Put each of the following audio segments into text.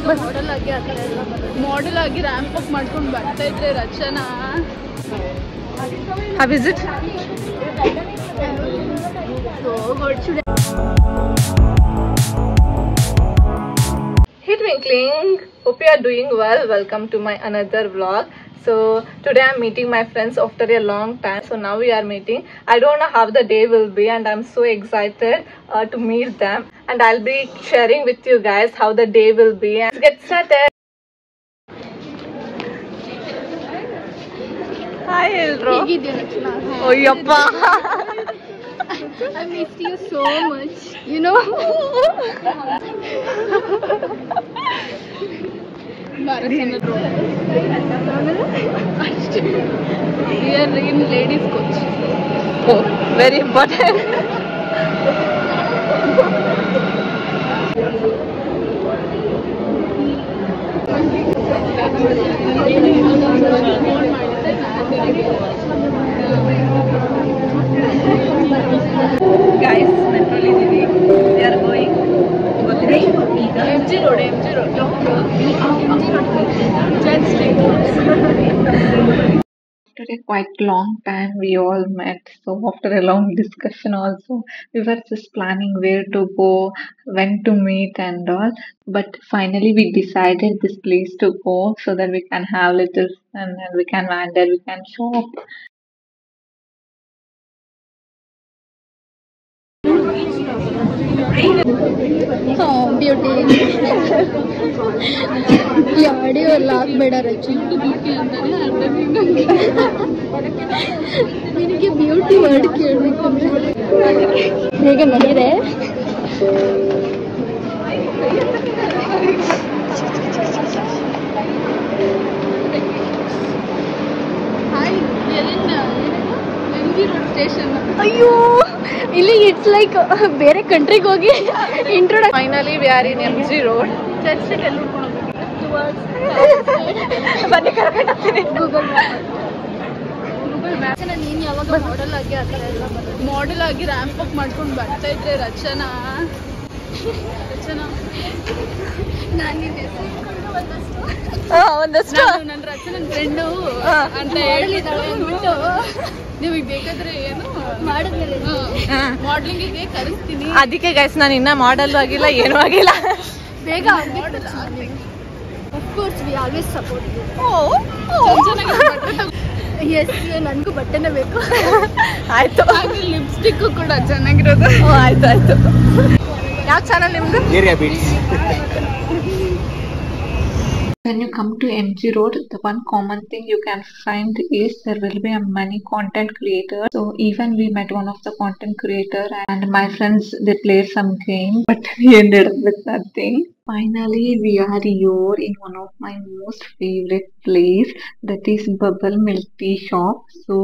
Model ಆಗಿ ramp up ಮಾಡ್ಕೊಂಡು ಬರ್ತಾ ಇದ್ರೆ ರಚನಾ. How is it? So good. Hey Twinkling, hope you are doing well. Welcome to my another vlog. So today I'm meeting my friends after a long time. So now we are meeting. I don't know how the day will be and I'm so excited to meet them. And I'll be sharing with you guys how the day will be. And let's get started. Hi Elro. Oh yappa. I missed you so much. You know. We are in ladies coach. Oh, very important. Guys, mentally they are going MG Road. After a quite long time we all met, so after a long discussion also we were just planning where to go, when to meet and all, but finally we decided this place to go so that we can have little fun and we can wander, we can shop. Oh, beauty. ಈ audio ಎಲ್ಲ ಹಾಕ್ಬೇಡ ರಚಿ. ನಿನಗೆ beauty word ಕೇಳಬೇಕು ಹೇಗೆ ಬಂದಿದೆ. ಅಯ್ಯೋ ಇಲ್ಲಿ it's like ಬೇರೆ ಕಂಟ್ರಿಗೆ ಹೋಗಿ ಇಂಟ್ರೋಡ್. Finally we are in MG Road. ಬನ್ನಿ ಕರ್ಕೊಂಡು ಹೋಗ್ತೀನಿ. ನೀನ್ ಯಾವಾಗ ಮಾಡೆಲ್ ಆಗಿ ರ್ಯಾಂಪ್ ಅಪ್ ಮಾಡ್ಕೊಂಡು ಬರ್ತಾ ಇದ್ರೆ ರಚನಾ. ಒಂದಷ್ಟು ನನ್ನ ರಚನನ್ ಫ್ರೆಂಡು ಅಂತ ಹೇಳಿಬಿಟ್ಟು ನಿಮಗೆ ಬೇಕಾದ್ರೆ ಏನು ಮಾಡಿದ್ಮೇಲೆ ಮಾಡ್ಲಿಂಗಿಗೆ ಕರೆಸ್ತೀನಿ. ಅದಕ್ಕೆ ಗೈಸ್ ನಾನು ಇನ್ನ ಮಾಡಲ್ ಆಗಿಲ್ಲ, ಏನೂ ಆಗಿಲ್ಲ. ಬೇಗ of course we always support you. Yes, ನನಗೂ ಬಟ್ಟೆನೇ ಬೇಕು. ಆಯ್ತು, ಲಿಪ್ಸ್ಟಿಕ್ ಕೂಡ ಚೆನ್ನಾಗಿರೋದು. ಆಯ್ತು. ಯಾವ ಚಾನಲ್ ನಿಮ್ದು? Area beats. When you come to MG Road, the one common thing you can find is there will be many content creators. So even we met one of the content creator and my friends, they played some game, but we ended up with nothing. Finally, we are here in one of my most favorite place, that is Bubble Milk Tea Shop. So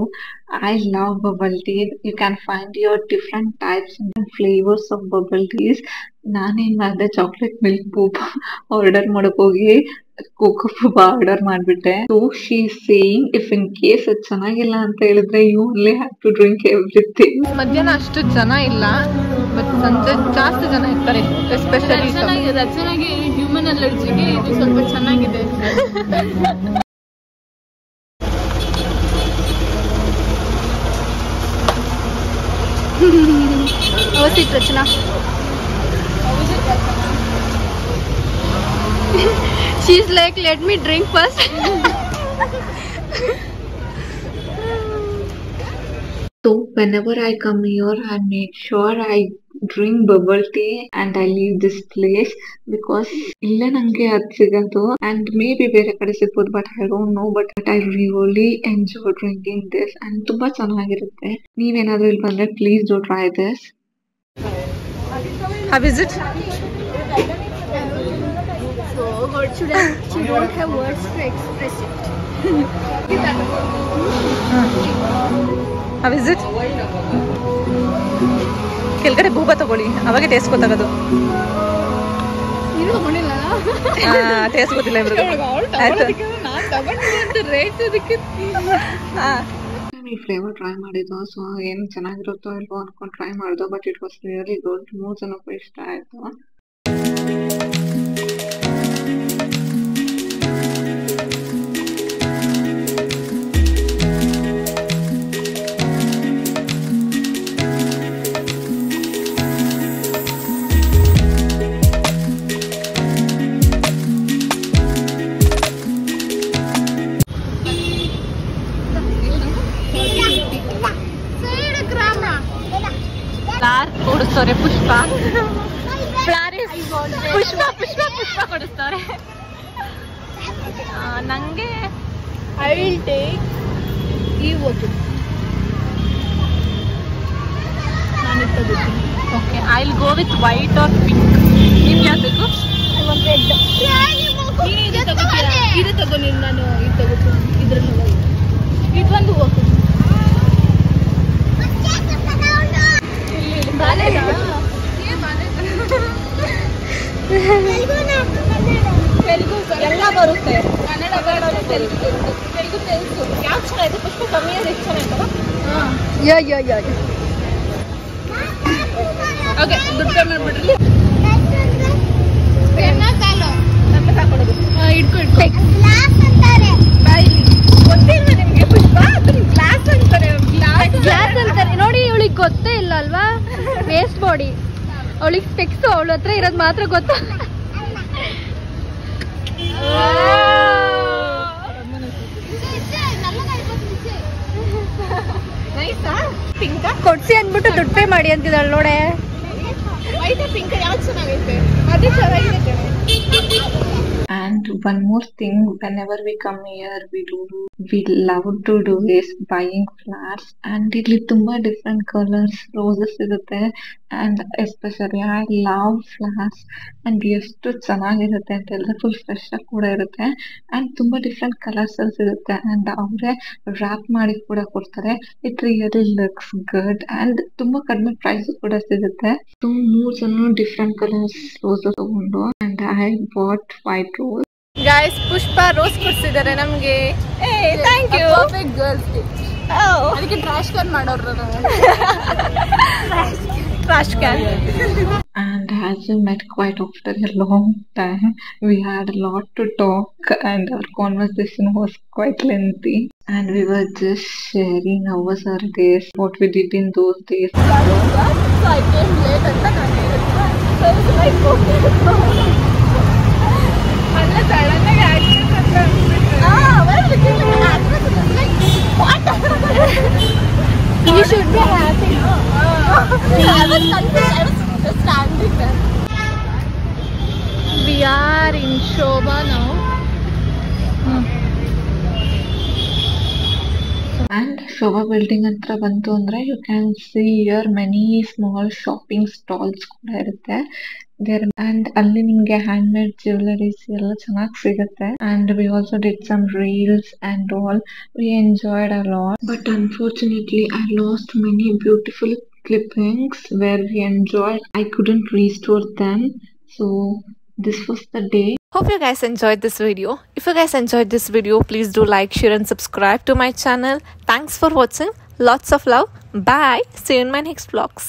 I love bubble tea. You can find your different types and flavors of bubble teas. ನಾನೇನ್ ಮಾಡಿದೆ, chocolate milk ಬೂಬ್ order ಮಾಡಕ್ ಹೋಗಿ ಕೋಕೋ ಬೂಬ್ order ಮಾಡ್ಬಿಟ್ಟೆ. So she saying if in case ಅದು ಚೆನ್ನಾಗಿಲ್ಲ ಅಂತ ಹೇಳಿದ್ರೆ you only have to drink everything. ಮಧ್ಯಾಹ್ನ ಅಷ್ಟು ಜನ ಇಲ್ಲ, ಬಟ್ ಸಂಜೆ ಜಾಸ್ತಿ ಜನ ಇರ್ತಾರೆ. ಎಸ್ಪೆಷಲಿ ರಚನೆಗೆ ಹ್ಯೂಮನ್ ಅಲರ್ಜಿಗೆ ಇದು ಸ್ವಲ್ಪ ಚೆನ್ನಾಗಿದೆ. ಅವಸಿಟ್ ರಚನಾ. She's like, let me drink first. So whenever I come here, I make sure I drink bubble tea and I leave this place because ಇಲ್ಲೇ ನಂಗೆ ಅದು ಸಿಗೋದು, and maybe ಬೇರೆ ಕಡೆ ಸಿಗ್ಬೋದು, but I don't know, but I really enjoy drinking this and ತುಂಬಾ ಚೆನ್ನಾಗಿರುತ್ತೆ. ನೀವೇನಾದ್ರೂ ಇಲ್ಲಿ ಬಂದ್ರೆ please do try this. How is it? So good. She don't have words to express it. How is it? ಕೆಳಗಡೆ ಬೂಬ ತಗೊಳ್ಳಿ, ಅವಾಗ ಟೇಸ್ಟ್ ಗೊತ್ತಾಗೋದು. ನೀನು ತಗೊಂಡಿಲ್ಲ? ಟೇಸ್ಟ್ ಗೊತ್ತಿಲ್ಲ ಇವ್ರಿಗೆ. ಈ ಫ್ಲೇವರ್ ಟ್ರೈ ಮಾಡಿದ್ದು, ಸೊ ಏನು ಚೆನ್ನಾಗಿರುತ್ತೋ ಇಲ್ವೋ ಅನ್ಕೊಂಡು ಟ್ರೈ ಮಾಡಿದ್ದು, but it was really good. 3 ಜನಕ್ಕೂ ಇಷ್ಟ ಆಯ್ತು. ಫ್ಲಾರ್ ಕೊಡಿಸ್ತವ್ರೆ. ಪುಷ್ಪ ಪುಷ್ಪ ಪುಷ್ಪ ಪುಷ್ಪ ಕೊಡಿಸ್ತವ್ರೆ. ನಂಗೆ ಐ ವಿಲ್ ಟೇಕ್ ಈ ಓಕೆ ನಾನು ತಗೋತೀನಿ. Okay, I will go with white or pink. ನಿಮ್ಗೆ ಯಾವ್ದು ಬೇಕು? ನೀನು ಇದು ತಗೋತೀರಾ? ಇದು ತಗೋ ನೀನು. ನಾನು ಇದು ತಗೋತೀನಿ. ಇದ್ರಲ್ಲಿ ಇದೊಂದು ಓಕೆ. ತೆಲುಗು ಎಲ್ಲ ಬರುತ್ತೆ. ಕನ್ನಡ ಬರುತ್ತೆ, ತೆಲುಗು తెలుసు. ಯಾವ್ದು ಚೆನ್ನಾಗಿದೆ? ಪುಷ್ಪ ಕಮ್ಮಿ ಇದೆ, ಚೆನ್ನಾಗಿತ್ತಲ್ಲ? ಓಕೆ, ದುಡ್ಡು ಪೇ ಮಾಡ್ಬಿಡ್ರಿ. ನಮ್ಮ ತಗೊಳ್ಳೋದು. ಇಟ್ಕೊ ಬಾಯಿ. ಗೊತ್ತಿಲ್ವಾ ನಿಮ್ಗೆ ಪುಷ್ಪ? ಗ್ಲಾಸ್ ಅಂತಾರೆ. ಗ್ಲಾಸ್ ಅಂತಾರೆ ನೋಡಿ. ಇವಳಿಗೆ ಗೊತ್ತೇ ಇಲ್ಲ ಅಲ್ವಾ? Waste body. ಅವಳಿಗೆ ಸ್ಪೆಕ್ಸ್ ಅವಳ ಹತ್ರ ಇರೋದು ಮಾತ್ರ ಗೊತ್ತು. ಕೊಡ್ಸಿ ಅಂದ್ಬಿಟ್ಟು ದುಡ್ಡು ಪೇ ಮಾಡಿ ಅಂತಿದ್ದಾಳೆ ನೋಡೆ. ಪಿಂಕ್ ಯಾವ್ದು ಚೆನ್ನಾಗೈತೆ? ಅದು ಚೆನ್ನಾಗಿದೆ. And one more thing, whenever we come here, we love to do is buying flowers. And ಇಲ್ಲಿ ತುಂಬಾ different colors roses ಸಿಗುತ್ತೆ. And especially I love flowers. And ಎಷ್ಟು ಚೆನ್ನಾಗಿರುತ್ತೆ ಅಂತ ಹೇಳಿದ್ರೆ ಫುಲ್ ಫ್ರೆಶ್ ಆಗಿ ಕೂಡ ಇರುತ್ತೆ. And ತುಂಬಾ different colors ಅಲ್ಲಿ ಸಿಗುತ್ತೆ. And ಅವರೇ wrap ಮಾಡಿ ಕೂಡ ಕೊಡ್ತಾರೆ. It really looks good. And ತುಂಬಾ ಕಡಿಮೆ ಪ್ರೈಸ್ ಕೂಡ ಸಿಗುತ್ತೆ. ಸೊ 3 ಜನ different colors roses ತಗೊಂಡು. And I bought 5 roses. Guys, Pushpa rose ಕೊಡ್ಸಿದ್ದಾರೆ ನಮ್ಗೆ. Thank you. Perfect girl stitch. ಅದಕ್ಕೆ ಟ್ರಾಶ್ ಕ್ಯಾನ್ ಮಾಡೋರು. Trash can. And as we met quite after a long time, we had a lot to talk and our conversation was quite lengthy. And we were just sharing how was our days, what we did in those days. So I came late ಅಂತ ನಾನು ಹೇಳಿದ್ದೆ. So I was like, okay. ಅಲ್ಲ sudden ಆಗಿ accident ಅಂತ ಅಂದ್ಬಿಟ್ರೆ. You should be happy. I was confused. I was standing there. We are in Shobha now. And Shobha building ಹತ್ರ ಬಂತು ಅಂದ್ರೆ you can see here many small shopping stalls ಕೂಡ ಇರುತ್ತೆ there. And ಅಲ್ಲಿ ನಿಮ್ಗೆ ಹ್ಯಾಂಡ್ ಮೇಡ್ ಜ್ಯುವೆಲರೀಸ್ ಎಲ್ಲ ಚೆನ್ನಾಗಿ ಸಿಗುತ್ತೆ. And we also did some reels and all. We enjoyed a lot, but unfortunately I lost many beautiful clippings where we enjoyed. I couldn't restore them, so this was the day. Hope you guys enjoyed this video. If you guys enjoyed this video, please do like, share and subscribe to my channel. Thanks for watching. Lots of love. Bye. See you in my next vlogs.